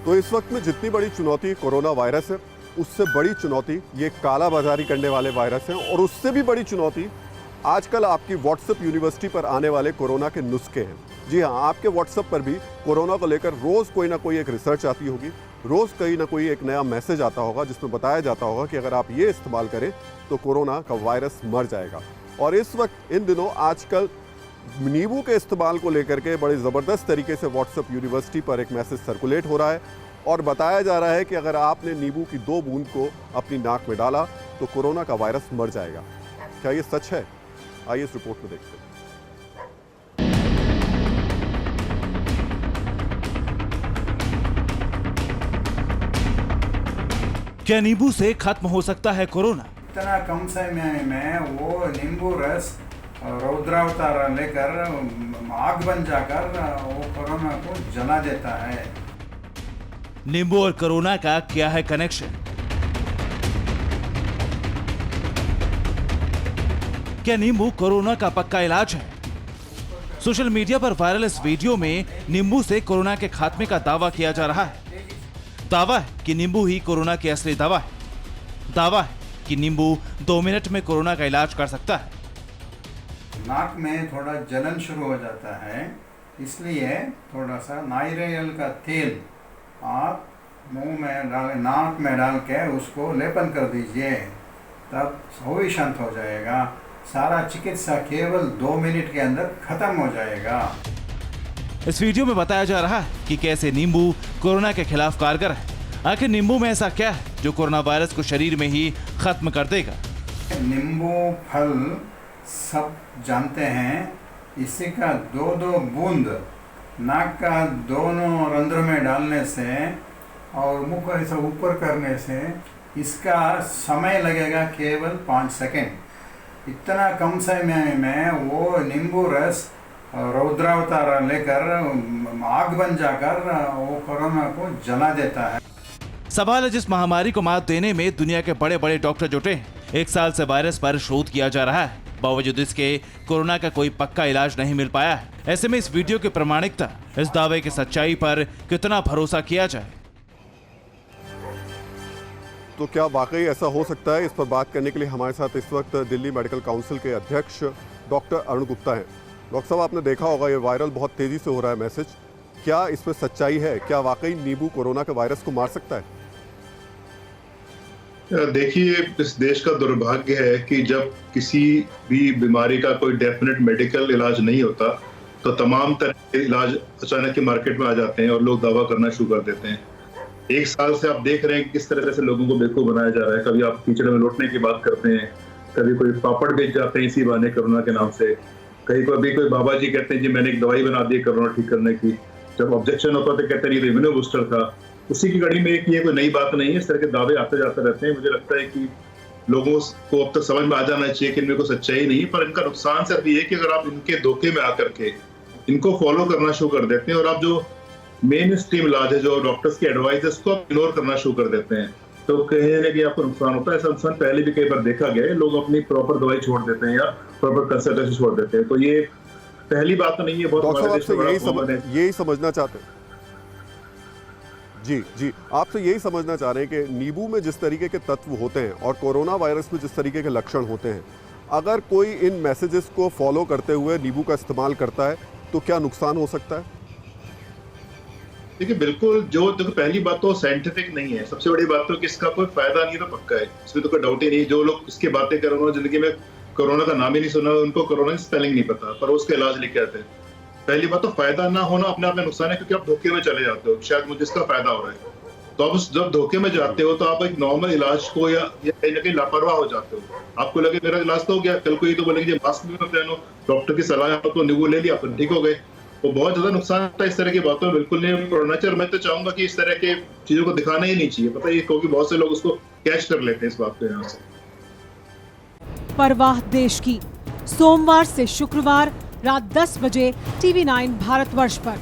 तो इस वक्त में जितनी बड़ी चुनौती कोरोना वायरस है, उससे बड़ी चुनौती ये काला बाजारी करने वाले वायरस हैं, और उससे भी बड़ी चुनौती आजकल आपकी व्हाट्सएप यूनिवर्सिटी पर आने वाले कोरोना के नुस्खे हैं। जी हाँ, आपके व्हाट्सएप पर भी कोरोना को लेकर रोज़ कोई ना कोई एक रिसर्च आती होगी, रोज़ कहीं ना कोई एक नया मैसेज आता होगा जिसमें बताया जाता होगा कि अगर आप ये इस्तेमाल करें तो कोरोना का वायरस मर जाएगा। और इस वक्त इन दिनों आजकल नींबू के इस्तेमाल को लेकर के बड़े ज़बरदस्त तरीके से व्हाट्सएप यूनिवर्सिटी पर एक मैसेज सर्कुलेट हो रहा है और बताया जा रहा है कि अगर आपने नींबू की 2 बूंद को अपनी नाक में डाला तो कोरोना का वायरस मर जाएगा। क्या ये सच है? आइए इस रिपोर्ट में देखते हैं। क्या नींबू से खत्म हो सकता है कोरोना? इतना कम समय में वो नींबू रस रौद्रावतार लेकर आग बन जाकर वो कोरोना को जला देता है। नींबू और कोरोना का क्या है कनेक्शन? क्या नींबू कोरोना का पक्का इलाज है? सोशल मीडिया पर वायरल इस वीडियो में नींबू से कोरोना के खात्मे का दावा किया जा रहा है। दावा है कि नींबू ही कोरोना की असली दवा है। दावा है कि नींबू 2 मिनट में कोरोना का इलाज कर सकता है। नाक में थोड़ा जलन शुरू हो जाता है, इसलिए थोड़ा सा नारियल का तेल आप मुंह में डाल, नाक में डाल के उसको लेपन कर दीजिए, तब वो भी शांत हो जाएगा। सारा चिकित्सा केवल 2 मिनट के अंदर खत्म हो जाएगा। इस वीडियो में बताया जा रहा है कि कैसे नींबू कोरोना के खिलाफ कारगर है। आखिर नींबू में ऐसा क्या है जो कोरोना वायरस को शरीर में ही खत्म कर देगा? नींबू फल सब जानते हैं, इसी का 2-2 बूंद नाक का दोनों रंध्र में डालने से और मुंह को ऐसा ऊपर करने से इसका समय लगेगा केवल 5 सेकंड। इतना कम समय में वो नींबू रस रौद्रावतार लेकर आग बन जाकर वो कोरोना को जला देता है। सवाल है, जिस महामारी को मात देने में दुनिया के बड़े बड़े डॉक्टर जुटे हैं, 1 साल से वायरस पर शोध किया जा रहा है, बावजूद इसके कोरोना का कोई पक्का इलाज नहीं मिल पाया है। ऐसे में इस वीडियो की प्रामाणिकता, इस दावे की सच्चाई पर कितना भरोसा किया जाए? तो क्या वाकई ऐसा हो सकता है? इस पर बात करने के लिए हमारे साथ इस वक्त दिल्ली मेडिकल काउंसिल के अध्यक्ष डॉक्टर अरुण गुप्ता हैं। डॉक्टर साहब, आपने देखा होगा ये वायरल बहुत तेजी से हो रहा है मैसेज, क्या इसमें सच्चाई है? क्या वाकई नींबू कोरोना के वायरस को मार सकता है? देखिए, इस देश का दुर्भाग्य है कि जब किसी भी बीमारी का कोई डेफिनेट मेडिकल इलाज नहीं होता तो तमाम तरह के इलाज अचानक ही मार्केट में आ जाते हैं और लोग दावा करना शुरू कर देते हैं। 1 साल से आप देख रहे हैं कि किस तरह से लोगों को बेवकूफ बनाया जा रहा है। कभी आप कीचड़ में लौटने की बात करते हैं, कभी कोई पापड़ बेच जाते हैं इसी बहाने कोरोना के नाम से, कहीं कोई बाबा जी कहते हैं जी मैंने एक दवाई बना दी कोरोना ठीक करने की। जब ऑब्जेक्शन होता तो कहते हैं ये इम्यूनो बूस्टर था। उसी की कड़ी में ये कोई नई बात नहीं है, इस तरह के दावे आते जाते रहते हैं। मुझे लगता है कि लोगों को अब तक समझ में आ जाना चाहिए कि इनमें कोई सच्चाई नहीं है, पर इनका नुकसान सिर्फ ये है कि अगर आप इनके धोखे में आकर के इनको फॉलो करना शुरू कर देते हैं और आप जो मेन स्ट्रीम इलाज है, जो डॉक्टर्स की एडवाइस है, उसको आप इग्नोर करना शुरू कर देते हैं, तो कहीं ना कहीं आपको नुकसान होता है। ऐसा नुकसान पहले भी कई बार देखा गया है, लोग अपनी प्रॉपर दवाई छोड़ देते हैं या प्रॉपर कंसल्टेशन छोड़ देते हैं। तो ये पहली बात तो नहीं है। बहुत यही समझना चाहते हैं जी, आपसे यही समझना चाह रहे हैं कि नींबू में जिस तरीके के तत्व होते हैं और कोरोना वायरस में जिस तरीके के लक्षण होते हैं, अगर कोई इन मैसेजेस को फॉलो करते हुए नींबू का इस्तेमाल करता है तो क्या नुकसान हो सकता है? देखिए, बिल्कुल, जो देखो पहली बात तो साइंटिफिक नहीं है। सबसे बड़ी बात तो कि इसका कोई फायदा नहीं तो पक्का है, इसमें तो कोई डाउट ही नहीं। जो लोग इसकी बातें कर रहे हैं जिंदगी में कोरोना का नाम ही नहीं सुना, उनको कोरोना की स्पेलिंग नहीं पता, पर उसका इलाज लेके आते हैं। पहली बात तो फायदा ना होना अपने आप में नुकसान है, क्योंकि आप धोखे में चले जाते हो, शायद मुझे इसका फायदा हो रहा है। तो आप जब धोखे में जाते हो तो आप एक नॉर्मल इलाज को या कहीं ना कहीं लापरवाह हो जाते हो। आपको लगे मेरा इलाज तो हो गया, कल को ये तो बोलेंगे मास्क भी मत पहनो, डॉक्टर की सलाह तो नींबू ले लिया फिर ठीक हो गए। तो बहुत ज्यादा नुकसान होता है। इस तरह की बातों में बिल्कुल नहीं पड़ना चाहिए। मैं तो चाहूंगा कि इस तरह के चीजों को दिखाना ही नहीं चाहिए, पता है, क्योंकि बहुत से लोग उसको कैच कर लेते हैं इस बात को। यहाँ से परवाह देश की, सोमवार से शुक्रवार रात 10 बजे TV9 भारतवर्ष पर।